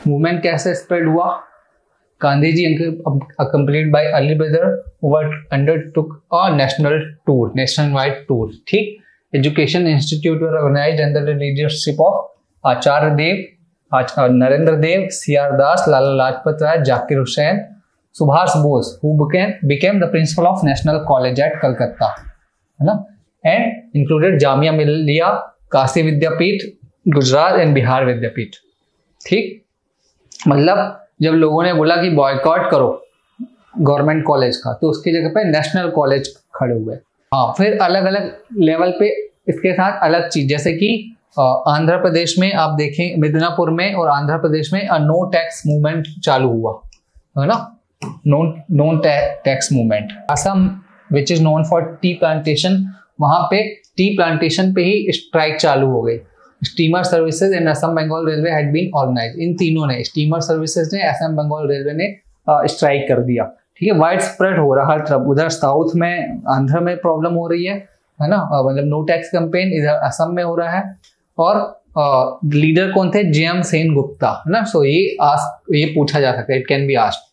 Movement कैसे spread हुआ? Gandhi ji accompanied by Ali brother undertook a national wide tour. ठीक, education institute were organised under the leadership of Acharya Dev, Narendra Dev, CR Das, Lala Lajpat Rai, Zakir Hussain, Subhash Bose, who became the principal of National College at Calcutta, है ना, and included Jamia Millia, Kashi Vidyapeeth, Gujarat and Bihar विद्यापीठ। ठीक, मतलब जब लोगों ने बोला कि बॉयकॉट करो गवर्नमेंट कॉलेज का, तो उसकी जगह पे नेशनल कॉलेज खड़े हुए। हाँ, फिर अलग अलग लेवल पे इसके साथ अलग चीज, जैसे कि आंध्र प्रदेश में आप देखें, मिदनापुर में और आंध्र प्रदेश में नो टैक्स मूवमेंट चालू हुआ, है ना, no tax movement. Assam which is known for tea plantation, वहां पे टी प्लांटेशन पे ही स्ट्राइक चालू हो गई। Steamer services and Assam Bengal railway had been organised, इन तीनों ने, स्टीमर सर्विसेज ने, असम बंगाल रेलवे ने स्ट्राइक कर दिया। ठीक है, वाइड स्प्रेड हो रहा हर तरफ, उधर साउथ में आंध्र में प्रॉब्लम हो रही है ना, मतलब नो टैक्स कैंपेन इधर असम में हो रहा है। और लीडर कौन थे? जेएम सेन गुप्ता, है ना। सो ये पूछा जा सकता है, इट कैन बी आस्क्ड।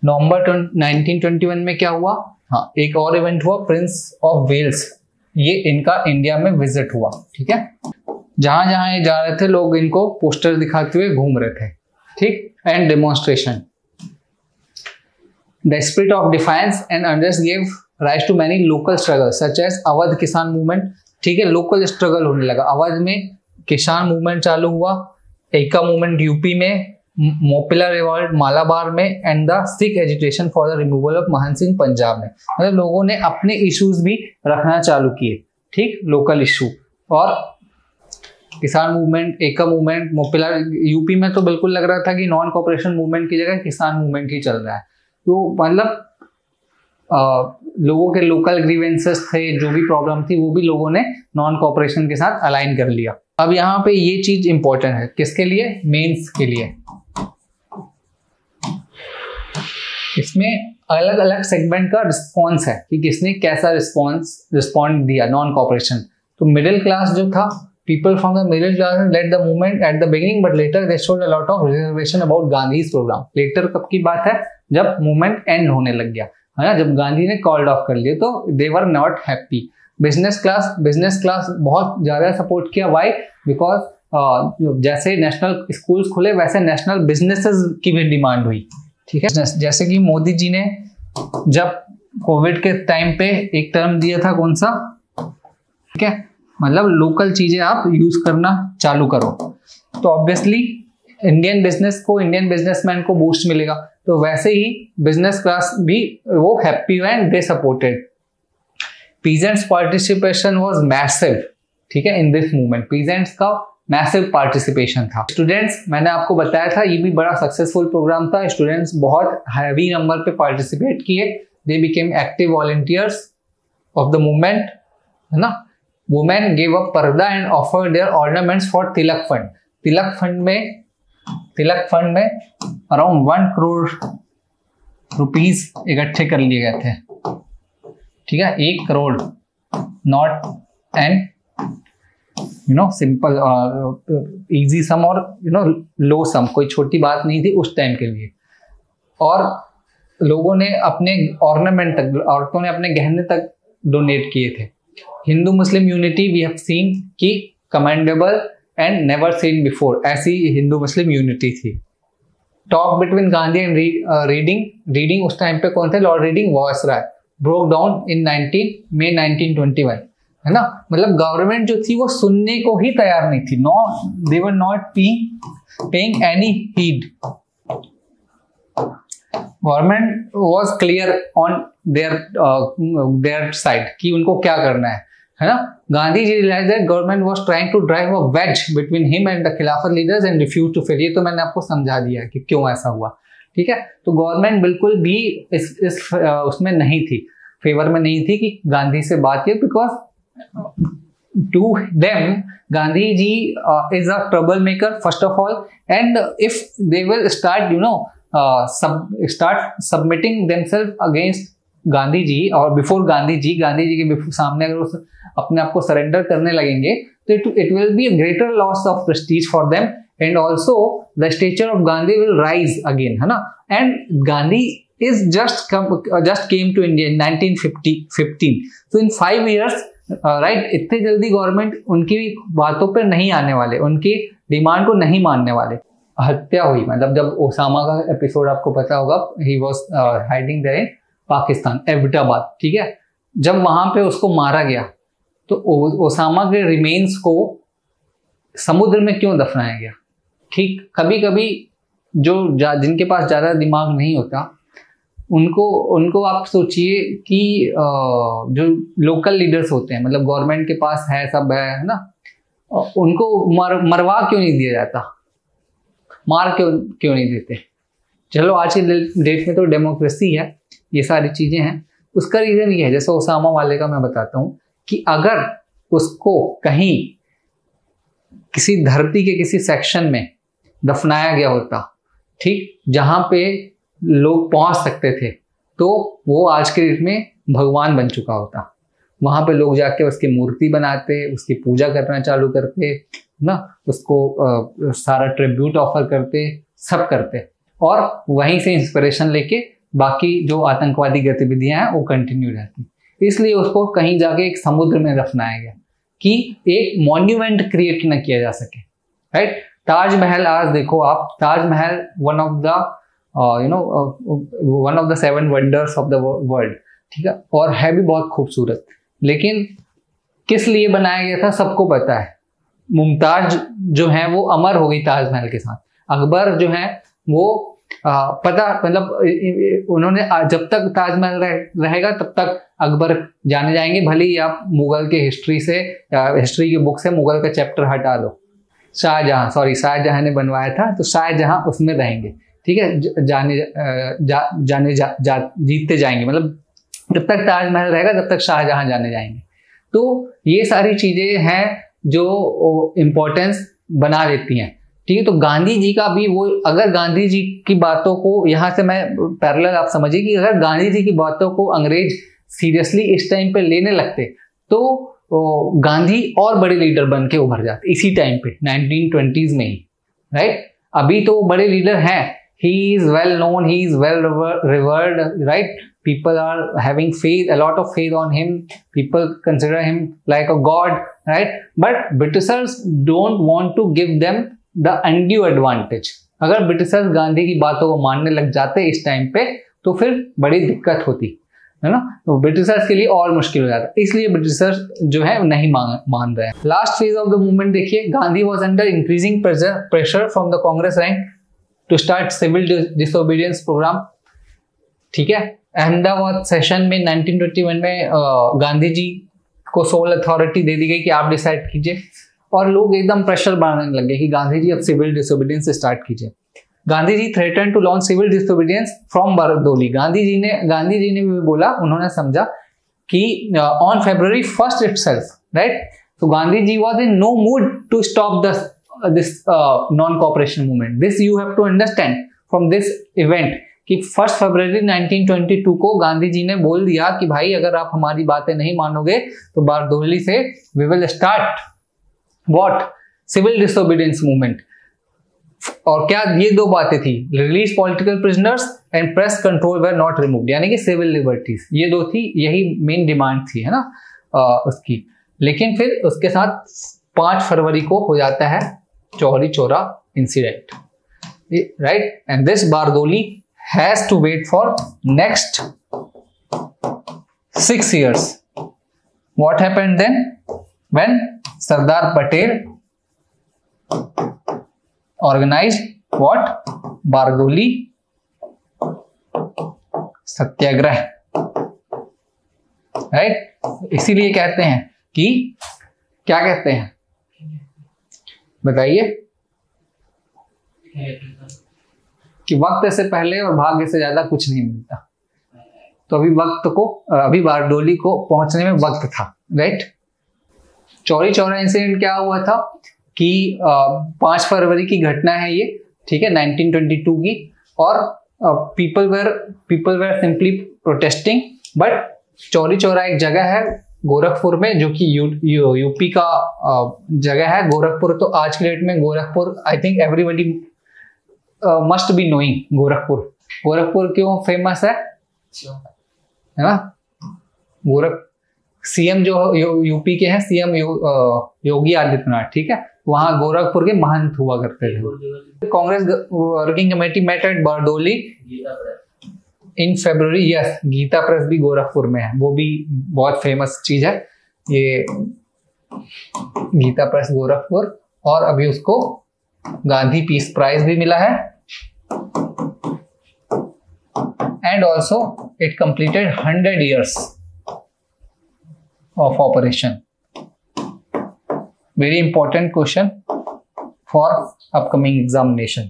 नवंबर 1921 में क्या हुआ? हाँ, एक और इवेंट हुआ, प्रिंस ऑफ वेल्स, ये इनका इंडिया में विजिट हुआ। ठीक है, जहां जहां ये जा रहे थे लोग इनको पोस्टर दिखाते हुए घूम रहे थे। ठीक, and demonstration, the spirit of defiance and unrest give rise to many local struggle such as Awadh Kisan movement. ठीक है, लोकल स्ट्रगल होने लगा, अवध में किसान मूवमेंट चालू हुआ, एका मूवमेंट यूपी में, मोपिला रिवॉल्ट मालाबार में, and the Sikh agitation for the removal of महान सिंह पंजाब में। मतलब लोगों ने अपने इश्यूज भी रखना चालू किए। ठीक, लोकल इशू। और किसान मूवमेंट, एका मूवमेंट, मोपिला, यूपी में तो बिल्कुल लग रहा था कि नॉन कॉपरेशन मूवमेंट की जगह किसान मूवमेंट ही चल रहा है। तो मतलब लोगों के लोकल ग्रीवेंसेस थे, जो भी प्रॉब्लम थी वो भी लोगों ने नॉन कॉपरेशन के साथ अलाइन कर लिया। अब यहाँ पे ये चीज इंपॉर्टेंट है, किसके लिए? मेंस के लिए। इसमें अलग अलग सेगमेंट का रिस्पॉन्स है कि किसने कैसा रिस्पॉन्ड दिया नॉन कॉपरेशन। तो मिडिल क्लास जो था, people from the middle class led the movement at the beginning, but later they showed a lot of reservation about Gandhi's program. Later कब की बात है? जब मूवमेंट एंड होने लग गया, है ना, जब गांधी ने कॉल्ड ऑफ कर लिया, तो they were not happy. Business class बहुत ज्यादा सपोर्ट किया। वाई? बिकॉज जैसे नेशनल स्कूल्स खुले वैसे नेशनल बिजनेसेस की भी डिमांड हुई। ठीक है, जैसे कि मोदी जी ने जब कोविड के टाइम पे एक टर्म दिया था, कौन सा? ठीक है, मतलब लोकल चीजें आप यूज करना चालू करो, तो ऑब्वियसली इंडियन बिजनेसमैन को बूस्ट मिलेगा। तो वैसे ही बिजनेस क्लास भी वो हैप्पी हुए and they supported. Peasants participation was massive. ठीक है, इन दिस मूवमेंट पीजेंट्स का मैसिव पार्टिसिपेशन था। स्टूडेंट्स, मैंने आपको बताया था ये भी बड़ा सक्सेसफुल प्रोग्राम था, स्टूडेंट्स बहुत हैवी नंबर पे पार्टिसिपेट किए। They became active volunteers of the movement, है ना। Women gave up पर्दा and offered their ornaments for Tilak fund. Tilak fund में अराउंड 1 करोड़ रुपीस इकट्ठे कर लिए गए थे। ठीक है, 1 crore, not an simple easy sum और लो सम, कोई छोटी बात नहीं थी उस टाइम के लिए। और लोगों ने अपने ऑर्नामेंट तक, औरतों ने अपने गहने तक डोनेट किए थे। Hindu Muslim unity we have seen की commendable and never seen before, ऐसी हिंदू मुस्लिम यूनिटी थी। Talk between Gandhi and reading उस टाइम पे कौन थे? Lord reading, viceroy, broke down in 19 मई 1921, है ना। मतलब गवर्नमेंट जो थी वो सुनने को ही तैयार नहीं थी। They were not paying any heed. Government was clear on their side कि उनको क्या करना है ना। Gandhi ji realise that government was trying to drive a wedge between him and the Khilafat leaders and refuse to fail. ये तो मैंने आपको समझा दिया है कि क्यों ऐसा हुआ। ठीक है, तो गवर्नमेंट बिल्कुल भी इस उसमें नहीं थी, फेवर में नहीं थी कि गांधी से बात की, because to them Gandhi ji is a trouble maker first of all, and if they will start start submitting themselves against Gandhi ji और बिफोर गांधी जी के सामने अगर वो अपने आप को सरेंडर करने लगेंगे तो it will be a greater loss of prestige for them, and also the stature of Gandhi will rise again, है ना। And Gandhi is just came to India in 1915, so in 5 years, right, इतने जल्दी गवर्नमेंट उनकी बातों पर नहीं आने वाले, उनकी डिमांड को नहीं मानने वाले। हत्या हुई, मतलब जब ओसामा का एपिसोड आपको पता होगा, he was hiding there in Pakistan, Abbottabad, ठीक है। जब वहां पे उसको मारा गया तो ओसामा के रिमेन्स को समुद्र में क्यों दफनाया गया? ठीक, कभी कभी जिनके पास ज्यादा दिमाग नहीं होता उनको आप सोचिए कि जो लोकल लीडर्स होते हैं, मतलब गवर्नमेंट के पास है, सब है ना, उनको मरवा क्यों नहीं दिया जाता, मार क्यों नहीं देते? चलो आज की डेट में तो डेमोक्रेसी है, ये सारी चीजें हैं। उसका रीजन ये है, जैसे ओसामा वाले का मैं बताता हूँ, कि अगर उसको कहीं किसी धरती के किसी सेक्शन में दफनाया गया होता, ठीक, जहां पे लोग पहुंच सकते थे, तो वो आज के डेट में भगवान बन चुका होता। वहां पे लोग जाके उसकी मूर्ति बनाते, उसकी पूजा करना चालू करते ना, उसको सारा ट्रिब्यूट ऑफर करते, सब करते, और वहीं से इंस्पिरेशन लेके बाकी जो आतंकवादी गतिविधियां हैं वो कंटिन्यू रहती। इसलिए उसको कहीं जाके एक समुद्र में दफनाया गया कि एक मॉन्यूमेंट क्रिएट न किया जा सके, राइट। ताजमहल, आज देखो आप, Taj Mahal one of the 7 wonders of the world, ठीक है, और है भी बहुत खूबसूरत, लेकिन किस लिए बनाया गया था सबको पता है। मुमताज जो है वो अमर हो गई ताजमहल के साथ, अकबर जो है वो पता, मतलब उन्होंने जब तक ताजमहल रहेगा तब तक अकबर जाने जाएंगे, भले ही आप मुगल के हिस्ट्री की बुक से मुगल का चैप्टर हटा दो। शाहजहां ने बनवाया था, तो शाहजहां उसमें रहेंगे, ठीक है, जीतते जाएंगे, मतलब जब तक ताजमहल रहेगा तब तक शाहजहां जाने जाएंगे। तो ये सारी चीजें हैं जो इम्पोर्टेंस बना देती हैं, ठीक है। तो गांधी जी का भी वो, अगर गांधी जी की बातों को, यहाँ से मैं पैरेलल आप समझिए कि अगर गांधी जी की बातों को अंग्रेज सीरियसली इस टाइम पे लेने लगते तो गांधी और बड़े लीडर बन के उभर जाते इसी टाइम पे, 1920s में ही, राइट। अभी तो बड़े लीडर हैं, he is well known, he is well revered, right? People are having faith, a lot of faith on him, people consider him like a god, right? But Britishers don't want to give them the undue advantage. अगर Britishers Gandhi की बातों को मानने लग जाते इस time पे तो फिर बड़ी दिक्कत होती है ना, तो ब्रिटिशर्स के लिए और मुश्किल हो जाता, इसलिए ब्रिटिशर्स जो है नहीं मान रहे हैं। Last phase of the movement देखिए, Gandhi was under increasing pressure from the Congress rank to start civil disobedience programme, ठीक है। अहमदाबाद सेशन में 1921 में गांधी जी को सोल अथॉरिटी दे दी गई कि आप डिसाइड कीजिए, और लोग एकदम प्रेशर बनाने लगे कि गांधी जी अब सिविल डिसोबीडियंस स्टार्ट कीजिए। Gandhi ji threaten to launch civil disobedience from Bardoli. Gandhi ji ने भी बोला, उन्होंने समझा कि on February 1st itself, right. तो Gandhi ji was in no mood to stop this non-cooperation movement. This you have to understand from this event कि 1 February 1922 को गांधी जी ने बोल दिया कि भाई अगर आप हमारी बातें नहीं मानोगे तो बारदोली से we will start what? Civil disobedience movement. और क्या ये दो बातें थी, release political prisoners and press control were not removed, यानी कि सिविल लिबर्टीज, ये दो थी, यही मेन डिमांड थी, है ना, उसकी। लेकिन फिर उसके साथ 5 फरवरी को हो जाता है Chauri Chaura incident, right. And this Bardoli has to wait for next 6 years. What happened then? When Sardar Patel organized what? Bardoli Satyagraha, right. इसीलिए कहते हैं कि, क्या कहते हैं बताइए, कि वक्त से पहले और भाग्य से ज्यादा कुछ नहीं मिलता। तो अभी बारदोली को पहुंचने में वक्त था, राइट। चौरी चौरा इंसिडेंट क्या हुआ था कि 5 फरवरी की घटना है ये, ठीक है, 1922 की, और people were simply protesting but Chauri Chaura एक जगह है गोरखपुर में जो कि यूपी का जगह है। गोरखपुर तो आज के डेट में Gorakhpur I think everybody must be knowing Gorakhpur. Gorakhpur क्यों फेमस है ना? सीएम जो यूपी के हैं, सीएम योगी आदित्यनाथ, ठीक है, वहां गोरखपुर के महंत हुआ करते थे। Congress working committee met at Bardoli in February. Yes, Gita Press भी गोरखपुर में है, वो भी बहुत फेमस चीज है ये गीता प्रेस गोरखपुर। और अभी उसको गांधी पीस प्राइज भी मिला है। And also it completed 100 years of operation. Very important question for upcoming examination.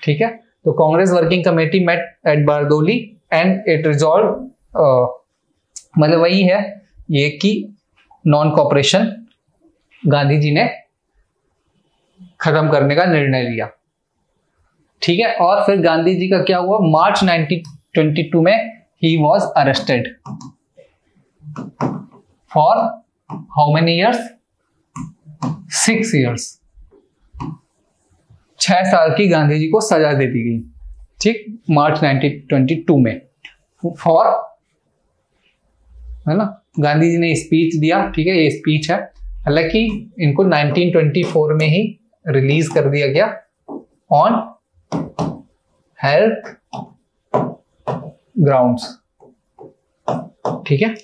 ठीक है, तो Congress working committee met at Bardoli and it resolve, मतलब वही है ये कि नॉन कॉपरेशन गांधी जी ने खत्म करने का निर्णय लिया। ठीक है, और फिर गांधी जी का क्या हुआ? मार्च 1922 में he was arrested for how many years? 6 years। 6 साल की गांधी जी को सजा दे दी गई, ठीक, मार्च 1922 में। फॉर, है ना, गांधी जी ने स्पीच दिया, ठीक है, ये स्पीच है। हालांकि इनको 1924 में ही रिलीज कर दिया गया ऑन हेल्थ ग्राउंड्स, ठीक है।